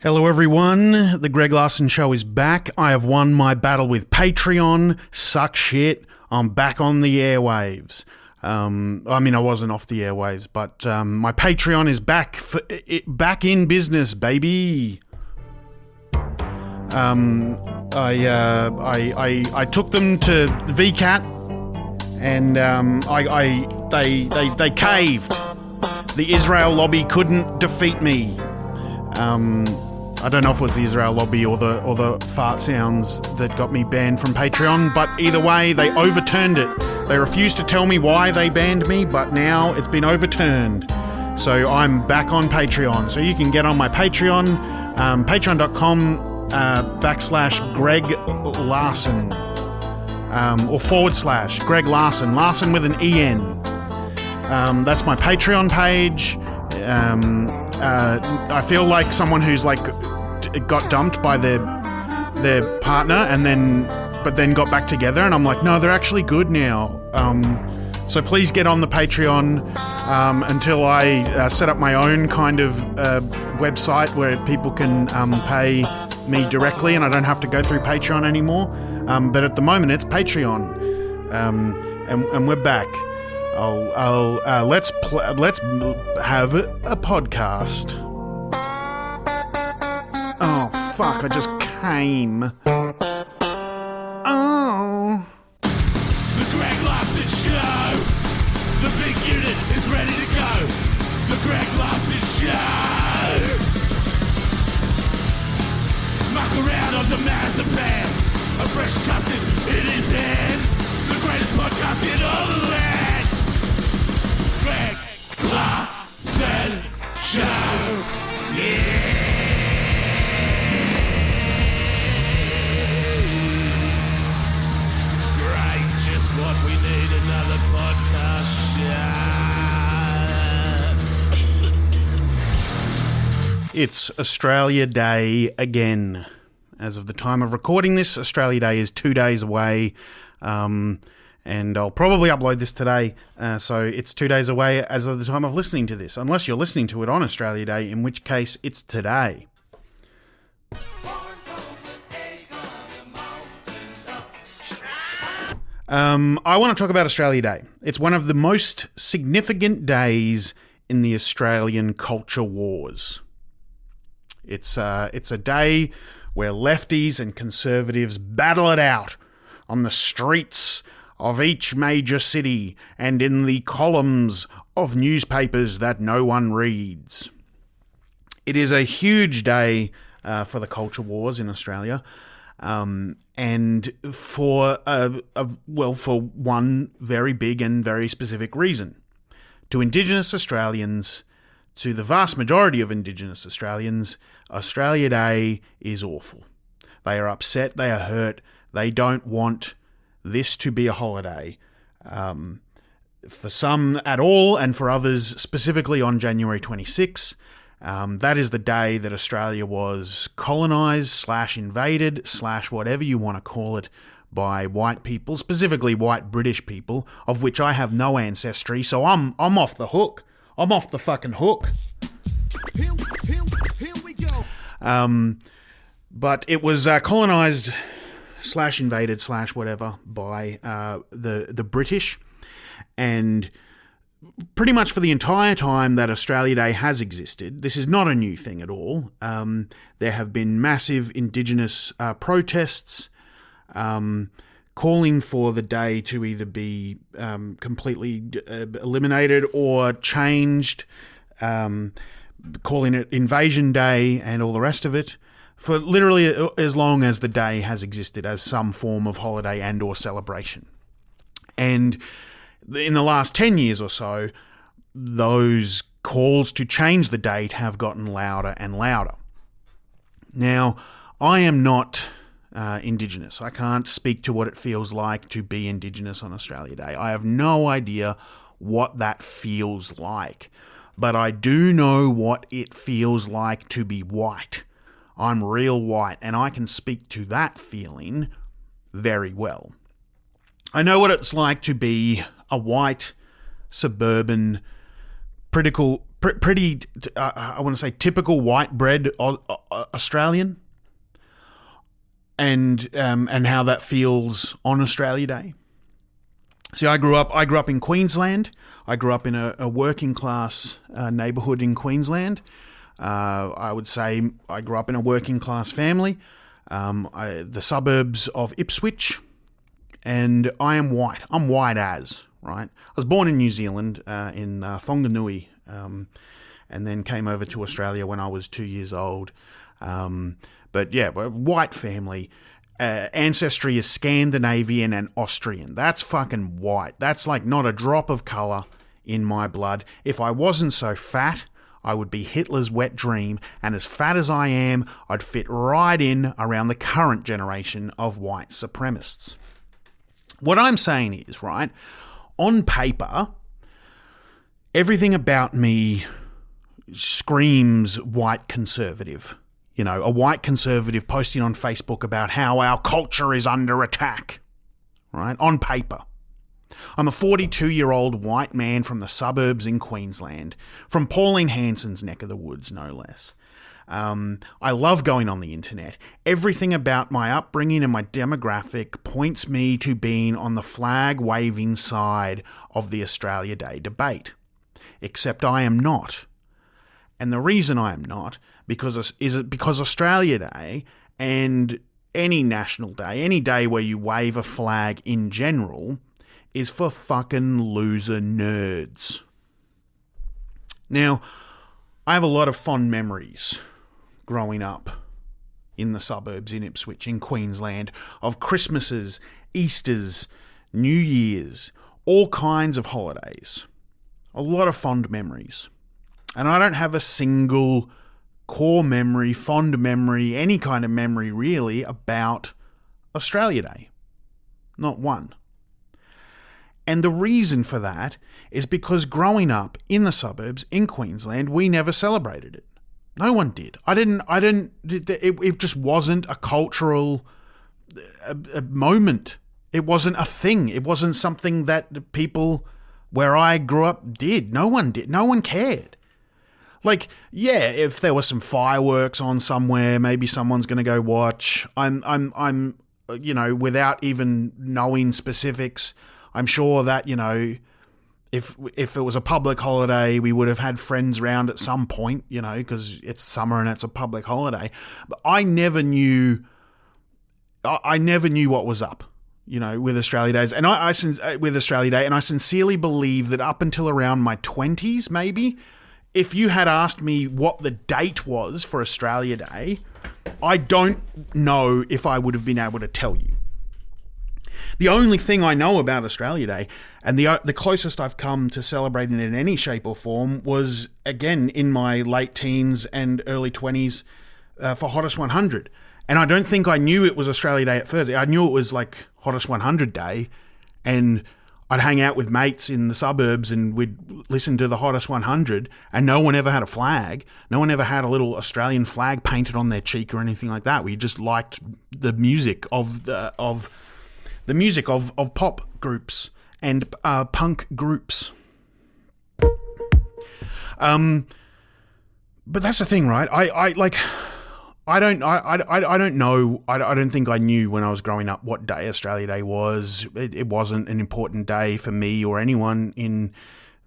Hello everyone, the Greg Larson Show is back. I have won my battle with Patreon. Suck shit. I'm back on the airwaves. I wasn't off the airwaves, but my Patreon is back in business, baby. I took them to the VCAT, and they caved. The Israel lobby couldn't defeat me. I don't know if it was the Israel lobby or the fart sounds that got me banned from Patreon, but either way, they overturned it. They refused to tell me why they banned me, but now it's been overturned. So I'm back on Patreon. So you can get on my Patreon, patreon.com/Greg Larson, or / Greg Larson, Larson with an EN. That's my Patreon page. I feel like someone who's got dumped by their partner but then got back together, and I'm like, no, they're actually good now. So please get on the Patreon until I set up my own kind of website where people can pay me directly, and I don't have to go through Patreon anymore. But at the moment, it's Patreon, and we're back. Let's have a podcast. Oh fuck! I just came. Oh. The Greg Larson Show. The big unit is ready to go. The Greg Larson Show. Muck around on the marzipan. A fresh custard in his hand. The greatest podcast in all the land. Greg Larson Show. Yeah. Great, just what we need, another podcast show. It's Australia Day again. As of the time of recording this, Australia Day is 2 days away. And I'll probably upload this today, so it's 2 days away as of the time of listening to this, unless you're listening to it on Australia Day, in which case it's today. I want to talk about Australia Day. It's one of the most significant days in the Australian culture wars. It's a day where lefties and conservatives battle it out on the streets of each major city and in the columns of newspapers that no one reads. It is a huge day for the culture wars in Australia, and for one very big and very specific reason. To Indigenous Australians, to the vast majority of Indigenous Australians, Australia Day is awful. They are upset, they are hurt, they don't want this to be a holiday, for some at all, and for others specifically on January 26. That is the day that Australia was colonised / invaded / whatever you want to call it by white people, specifically white British people, of which I have no ancestry, so I'm off the hook. I'm off the fucking hook. Here we go. But it was colonised / invaded / whatever by the British, and pretty much for the entire time that Australia Day has existed, this is not a new thing at all. There have been massive Indigenous protests calling for the day to either be completely eliminated or changed, calling it Invasion Day and all the rest of it, for literally as long as the day has existed as some form of holiday and or celebration. And in the last 10 years or so, those calls to change the date have gotten louder and louder. Now, I am not Indigenous. I can't speak to what it feels like to be Indigenous on Australia Day. I have no idea what that feels like, but I do know what it feels like to be white. I'm real white, and I can speak to that feeling very well. I know what it's like to be a white, suburban, pretty, I want to say, typical white bread Australian, and how that feels on Australia Day. See, I grew up in Queensland. I grew up in a working class neighbourhood in Queensland. I would say I grew up in a working class family. The suburbs of Ipswich, and I am white. I'm white as, right? I was born in New Zealand, in Whanganui, and then came over to Australia when I was 2 years old. But yeah, we're a white family. Ancestry is Scandinavian and Austrian. That's fucking white. That's like not a drop of colour in my blood. If I wasn't so fat, I would be Hitler's wet dream, and as fat as I am, I'd fit right in around the current generation of white supremacists. What I'm saying is, right, on paper, everything about me screams white conservative. You know, a white conservative posting on Facebook about how our culture is under attack, right, on paper. I'm a 42-year-old white man from the suburbs in Queensland, from Pauline Hanson's neck of the woods, no less. I love going on the internet. Everything about my upbringing and my demographic points me to being on the flag-waving side of the Australia Day debate. Except I am not. And the reason I am not is because Australia Day and any national day, any day where you wave a flag in general, is for fucking loser nerds. Now, I have a lot of fond memories growing up in the suburbs in Ipswich, in Queensland, of Christmases, Easters, New Year's, all kinds of holidays. A lot of fond memories. And I don't have a single core memory, fond memory, any kind of memory really about Australia Day. Not one. And the reason for that is because growing up in the suburbs in Queensland, we never celebrated it. No one did. It just wasn't a cultural a moment. It wasn't a thing. It wasn't something that people where I grew up did. No one did. No one cared. Like, yeah, if there was some fireworks on somewhere, maybe someone's going to go watch. I'm, you know, without even knowing specifics, I'm sure that, you know, if it was a public holiday, we would have had friends round at some point, you know, because it's summer and it's a public holiday. But I never knew what was up, you know, with Australia Days, and with Australia Day, and I sincerely believe that up until around my 20s, maybe, if you had asked me what the date was for Australia Day, I don't know if I would have been able to tell you. The only thing I know about Australia Day, and the closest I've come to celebrating it in any shape or form, was, again, in my late teens and early 20s for Hottest 100. And I don't think I knew it was Australia Day at first. I knew it was like Hottest 100 Day, and I'd hang out with mates in the suburbs and we'd listen to the Hottest 100, and no one ever had a flag. No one ever had a little Australian flag painted on their cheek or anything like that. We just liked the music of pop groups and punk groups. But that's the thing, right? I don't know. I don't think I knew when I was growing up what day Australia Day was. It wasn't an important day for me or anyone in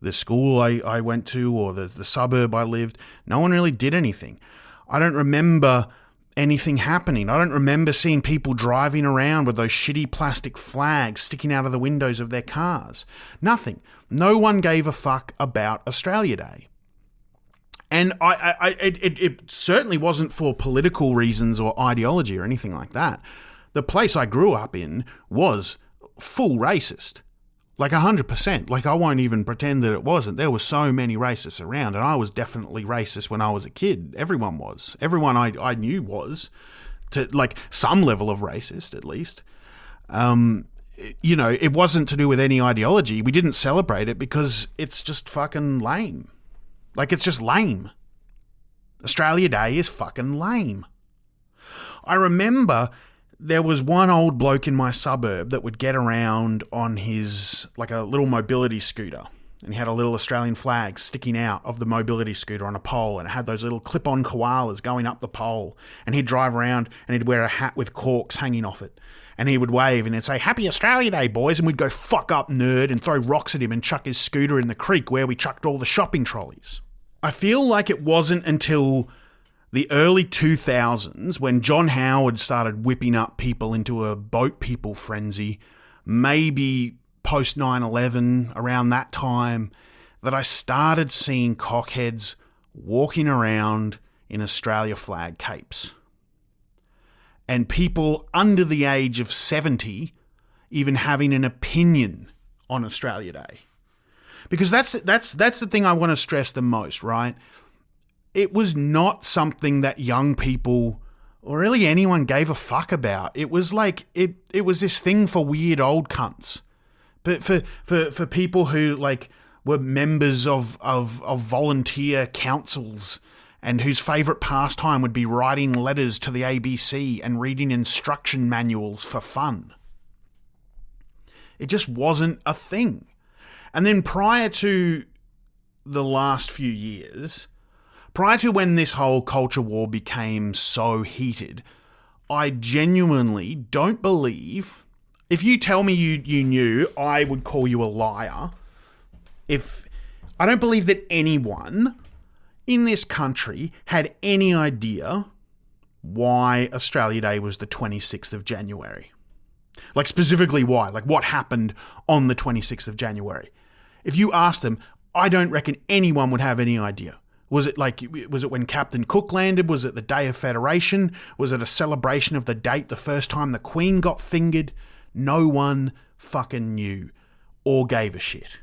the school I went to or the suburb I lived. No one really did anything. I don't remember anything happening. I don't remember seeing people driving around with those shitty plastic flags sticking out of the windows of their cars. Nothing. No one gave a fuck about Australia Day. And it certainly wasn't for political reasons or ideology or anything like that. The place I grew up in was full racist. Like 100%. Like, I won't even pretend that it wasn't. There were so many racists around, and I was definitely racist when I was a kid. Everyone was. Everyone I knew was, to like some level of racist at least. You know, it wasn't to do with any ideology. We didn't celebrate it because it's just fucking lame. Like, it's just lame. Australia Day is fucking lame. I remember there was one old bloke in my suburb that would get around on his, like, a little mobility scooter. And he had a little Australian flag sticking out of the mobility scooter on a pole, and it had those little clip-on koalas going up the pole. And he'd drive around and he'd wear a hat with corks hanging off it. And he would wave and he'd say, "Happy Australia Day, boys." And we'd go, "Fuck up, nerd," and throw rocks at him and chuck his scooter in the creek where we chucked all the shopping trolleys. I feel like it wasn't until the early 2000s when John Howard started whipping up people into a boat people frenzy, maybe post 9/11, around that time, that I started seeing cockheads walking around in Australia flag capes. And people under the age of 70 even having an opinion on Australia Day. Because that's the thing I want to stress the most, right? It was not something that young people or really anyone gave a fuck about. It was like, it was this thing for weird old cunts. But for people who like were members of volunteer councils and whose favourite pastime would be writing letters to the ABC and reading instruction manuals for fun. It just wasn't a thing. And then prior to the last few years, prior to when this whole culture war became so heated, I genuinely don't believe... If you tell me you knew, I would call you a liar. I don't believe that anyone in this country had any idea why Australia Day was the 26th of January. Like, specifically why. Like, what happened on the 26th of January. If you asked them, I don't reckon anyone would have any idea. Was it when Captain Cook landed? Was it the Day of Federation? Was it a celebration of the date the first time the Queen got fingered? No one fucking knew or gave a shit.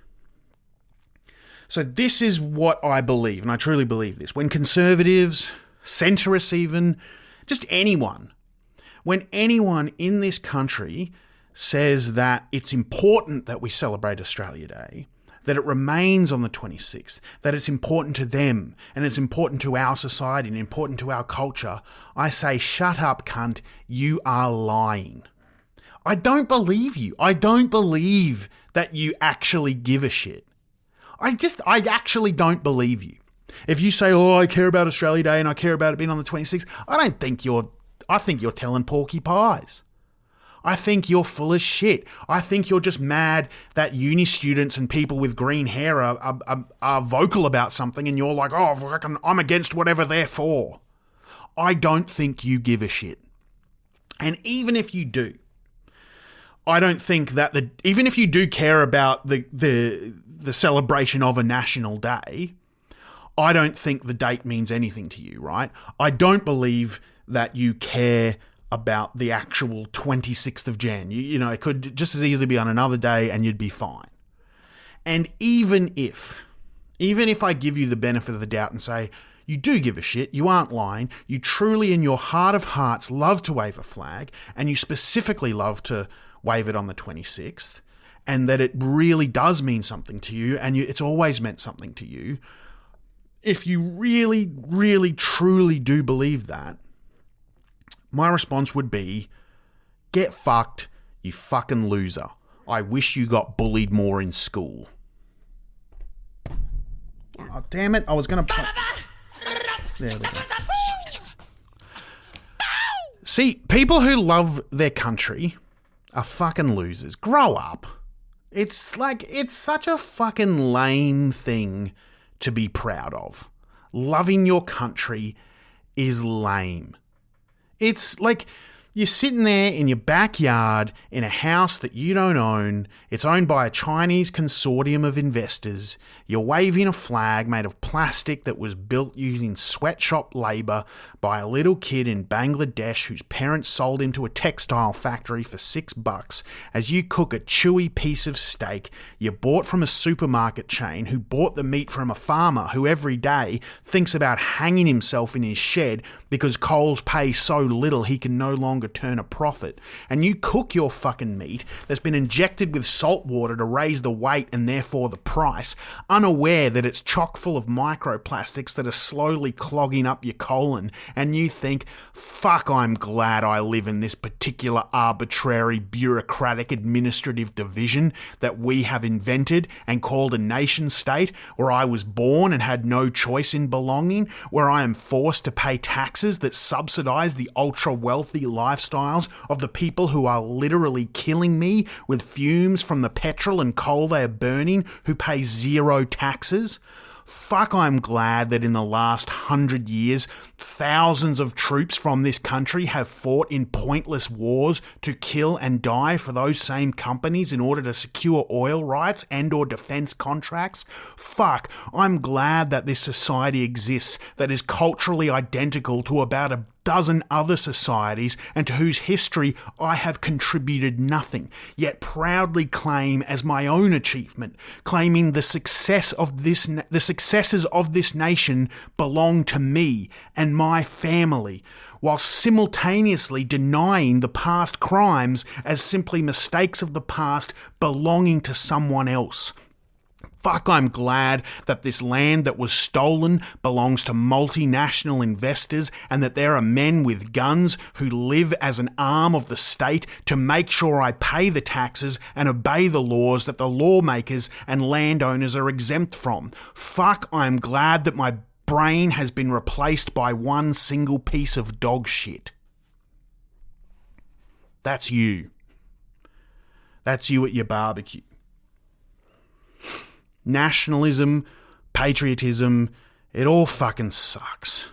So this is what I believe, and I truly believe this. When conservatives, centrists even, just anyone, when anyone in this country says that it's important that we celebrate Australia Day, that it remains on the 26th, that it's important to them, and it's important to our society and important to our culture, I say, shut up, cunt, you are lying. I don't believe you. I don't believe that you actually give a shit. I actually don't believe you. If you say, I care about Australia Day and I care about it being on the 26th, I think you're telling porky pies. I think you're full of shit. I think you're just mad that uni students and people with green hair are vocal about something and you're like, I'm against whatever they're for. I don't think you give a shit. And even if you do, I don't think that even if you do care about the celebration of a national day, I don't think the date means anything to you, right? I don't believe that you care about the actual 26th of Jan. You know, it could just as easily be on another day and you'd be fine. And even if I give you the benefit of the doubt and say, you do give a shit, you aren't lying, you truly in your heart of hearts love to wave a flag, and you specifically love to wave it on the 26th, and that it really does mean something to you, and it's always meant something to you, if you really, really, truly do believe that, my response would be, get fucked, you fucking loser. I wish you got bullied more in school. Oh, damn it, I was going to... There we go. See, people who love their country are fucking losers. Grow up. It's such a fucking lame thing to be proud of. Loving your country is lame. It's like you're sitting there in your backyard in a house that you don't own. It's owned by a Chinese consortium of investors. You're waving a flag made of plastic that was built using sweatshop labour by a little kid in Bangladesh whose parents sold him to a textile factory for $6 as you cook a chewy piece of steak you bought from a supermarket chain who bought the meat from a farmer who every day thinks about hanging himself in his shed because Coles pay so little he can no longer longer turn a profit, and you cook your fucking meat that's been injected with salt water to raise the weight and therefore the price, unaware that it's chock full of microplastics that are slowly clogging up your colon, and you think, fuck, I'm glad I live in this particular arbitrary bureaucratic administrative division that we have invented and called a nation state, where I was born and had no choice in belonging, where I am forced to pay taxes that subsidize the ultra-wealthy lifestyles of the people who are literally killing me with fumes from the petrol and coal they are burning, who pay zero taxes. Fuck, I'm glad that in the last 100 years, thousands of troops from this country have fought in pointless wars to kill and die for those same companies in order to secure oil rights and or defense contracts. Fuck, I'm glad that this society exists that is culturally identical to about a dozen other societies and to whose history I have contributed nothing, yet proudly claim as my own achievement, claiming the successes of this nation belong to me and my family, while simultaneously denying the past crimes as simply mistakes of the past belonging to someone else. Fuck, I'm glad that this land that was stolen belongs to multinational investors and that there are men with guns who live as an arm of the state to make sure I pay the taxes and obey the laws that the lawmakers and landowners are exempt from. Fuck, I'm glad that my brain has been replaced by one single piece of dog shit. That's you. That's you at your barbecue. Nationalism, patriotism, it all fucking sucks.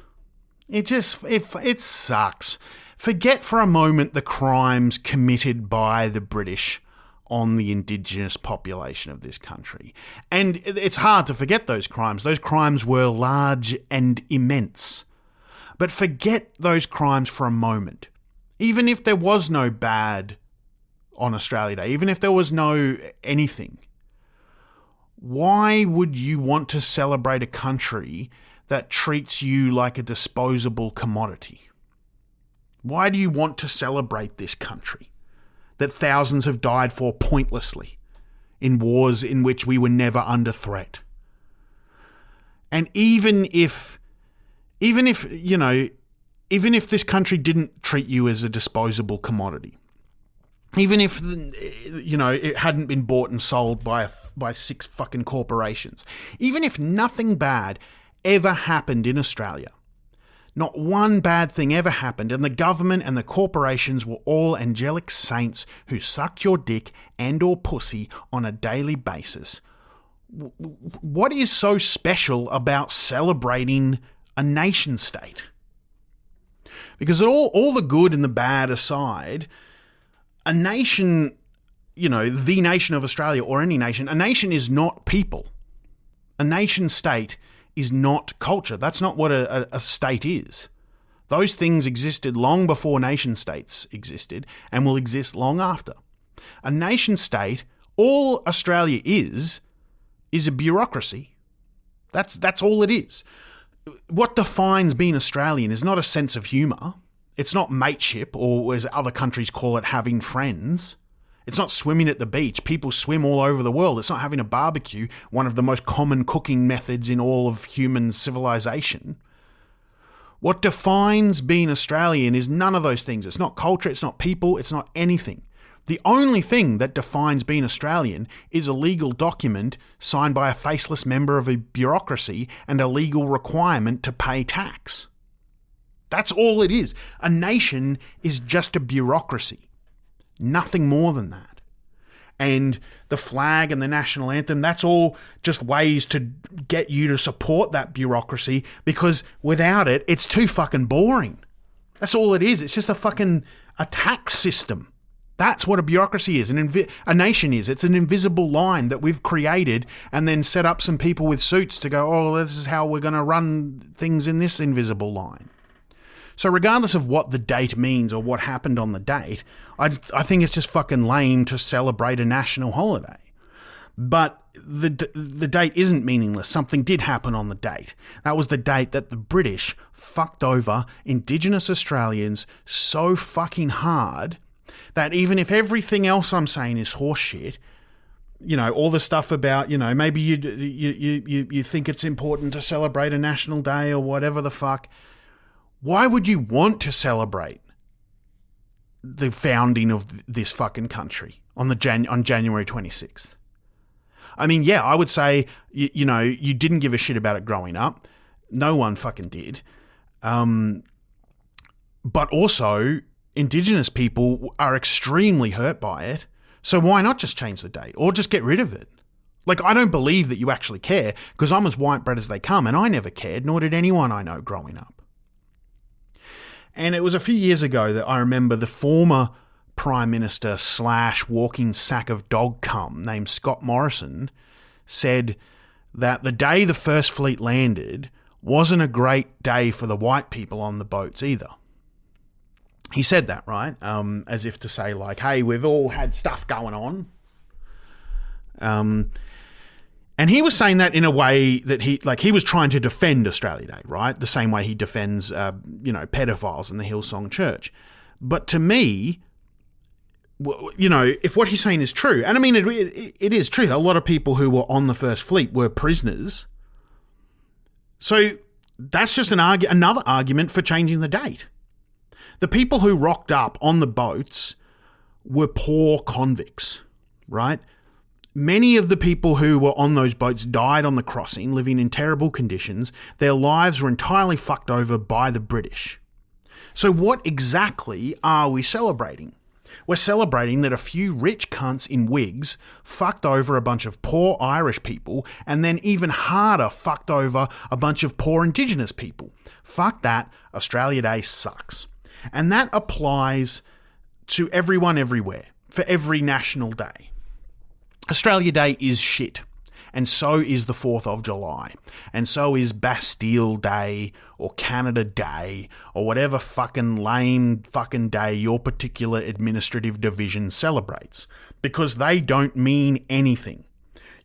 It sucks. Forget for a moment the crimes committed by the British on the indigenous population of this country. And it's hard to forget those crimes. Those crimes were large and immense. But forget those crimes for a moment. Even if there was no bad on Australia Day, even if there was no anything, why would you want to celebrate a country that treats you like a disposable commodity? Why do you want to celebrate this country that thousands have died for pointlessly in wars in which we were never under threat? And even if this country didn't treat you as a disposable commodity, even if, it hadn't been bought and sold by 6 fucking corporations, even if nothing bad ever happened in Australia, not one bad thing ever happened, and the government and the corporations were all angelic saints who sucked your dick and or pussy on a daily basis, what is so special about celebrating a nation state? Because all the good and the bad aside, a nation, the nation of Australia or any nation, a nation is not people. A nation state is not culture. That's not what a state is. Those things existed long before nation states existed and will exist long after. A nation state, all Australia is a bureaucracy. That's all it is. What defines being Australian is not a sense of humour. It's not mateship, or as other countries call it, having friends. It's not swimming at the beach. People swim all over the world. It's not having a barbecue, one of the most common cooking methods in all of human civilization. What defines being Australian is none of those things. It's not culture, it's not people, it's not anything. The only thing that defines being Australian is a legal document signed by a faceless member of a bureaucracy and a legal requirement to pay tax. That's all it is. A nation is just a bureaucracy. Nothing more than that. And the flag and the national anthem, that's all just ways to get you to support that bureaucracy, because without it, it's too fucking boring. That's all it is. It's just a tax system. That's what a bureaucracy is. A nation is. It's an invisible line that we've created and then set up some people with suits to go, oh, this is how we're going to run things in this invisible line. So regardless of what the date means or what happened on the date, I think it's just fucking lame to celebrate a national holiday. But the date isn't meaningless. Something did happen on the date. That was the date that the British fucked over Indigenous Australians so fucking hard that even if everything else I'm saying is horseshit, you know, all the stuff about, you know, maybe you think it's important to celebrate a national day or whatever the fuck, why would you want to celebrate the founding of this fucking country on January 26th? I mean, yeah, I would say, you know, you didn't give a shit about it growing up. No one fucking did. But also, Indigenous people are extremely hurt by it. So why not just change the date or just get rid of it? Like, I don't believe that you actually care, because I'm as white bread as they come, and I never cared, nor did anyone I know growing up. And it was a few years ago that I remember the former Prime Minister / walking sack of dog cum named Scott Morrison said that the day the First Fleet landed wasn't a great day for the white people on the boats either. He said that, right? As if to say, like, hey, we've all had stuff going on. And he was saying that in a way that he was trying to defend Australia Day, right? The same way he defends, pedophiles in the Hillsong Church. But to me, you know, if what he's saying is true, and I mean, it is true. A lot of people who were on the First Fleet were prisoners. So that's just another argument for changing the date. The people who rocked up on the boats were poor convicts, right? Many of the people who were on those boats died on the crossing, living in terrible conditions. Their lives were entirely fucked over by the British. So what exactly are we celebrating? We're celebrating that a few rich cunts in wigs fucked over a bunch of poor Irish people, and then even harder fucked over a bunch of poor Indigenous people. Fuck that. Australia Day sucks. And that applies to everyone everywhere, for every national day. Australia Day is shit. And so is the 4th of July. And so is Bastille Day or Canada Day or whatever fucking lame fucking day your particular administrative division celebrates. Because they don't mean anything.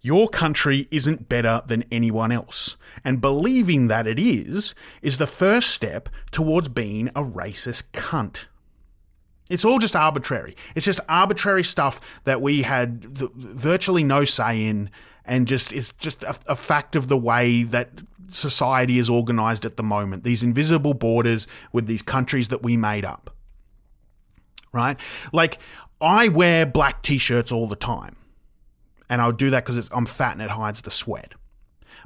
Your country isn't better than anyone else. And believing that it is the first step towards being a racist cunt. It's all just arbitrary. It's just arbitrary stuff that we had virtually no say in, and it's just a fact of the way that society is organised at the moment. These invisible borders with these countries that we made up. Right? Like, I wear black t-shirts all the time. And I'll do that because I'm fat and it hides the sweat.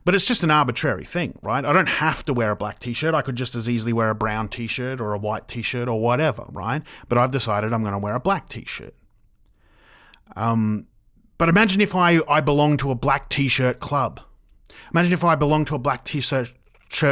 But it's just an arbitrary thing, right? I don't have to wear a black t-shirt. I could just as easily wear a brown t-shirt or a white t-shirt or whatever, right? But I've decided I'm going to wear a black t-shirt. But imagine if I belong to a black t-shirt club. Imagine if I belonged to a black t-shirt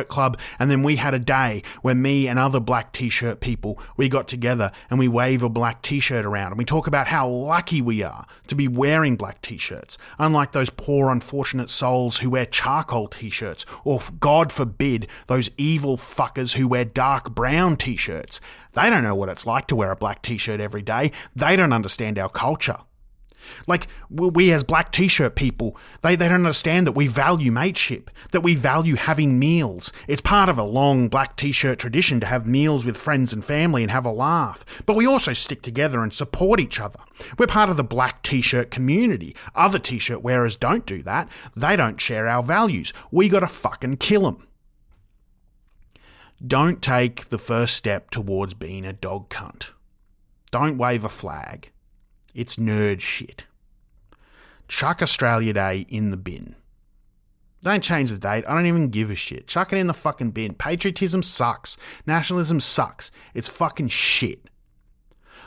club and then we had a day where me and other black t-shirt people, we got together and we wave a black t-shirt around and we talk about how lucky we are to be wearing black t-shirts, unlike those poor unfortunate souls who wear charcoal t-shirts, or God forbid, those evil fuckers who wear dark brown t-shirts. They don't know what it's like to wear a black t-shirt every day. They don't understand our culture. Like, we as black t-shirt people, they don't understand that we value mateship, that we value having meals. It's part of a long black t-shirt tradition to have meals with friends and family and have a laugh. But we also stick together and support each other. We're part of the black t-shirt community. Other t-shirt wearers don't do that. They don't share our values. We gotta fucking kill them. Don't take the first step towards being a dog cunt. Don't wave a flag. It's nerd shit. Chuck Australia Day in the bin. Don't change the date. I don't even give a shit. Chuck it in the fucking bin. Patriotism sucks. Nationalism sucks. It's fucking shit.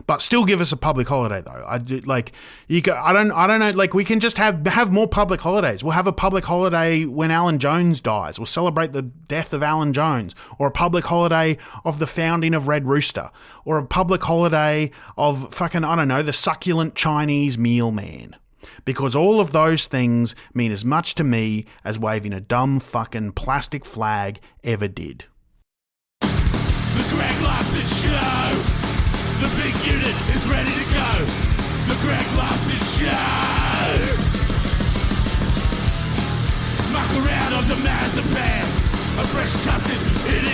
But still give us a public holiday though. I don't know. Like, we can just have more public holidays. We'll have a public holiday when Alan Jones dies. We'll celebrate the death of Alan Jones, or a public holiday of the founding of Red Rooster, or a public holiday of fucking, I don't know, the succulent Chinese meal man. Because all of those things mean as much to me as waving a dumb fucking plastic flag ever did. The Greg Larson Show. The big unit is ready to go. The Greg Larson Show. Fuck around on the Mazapan. A fresh custard, it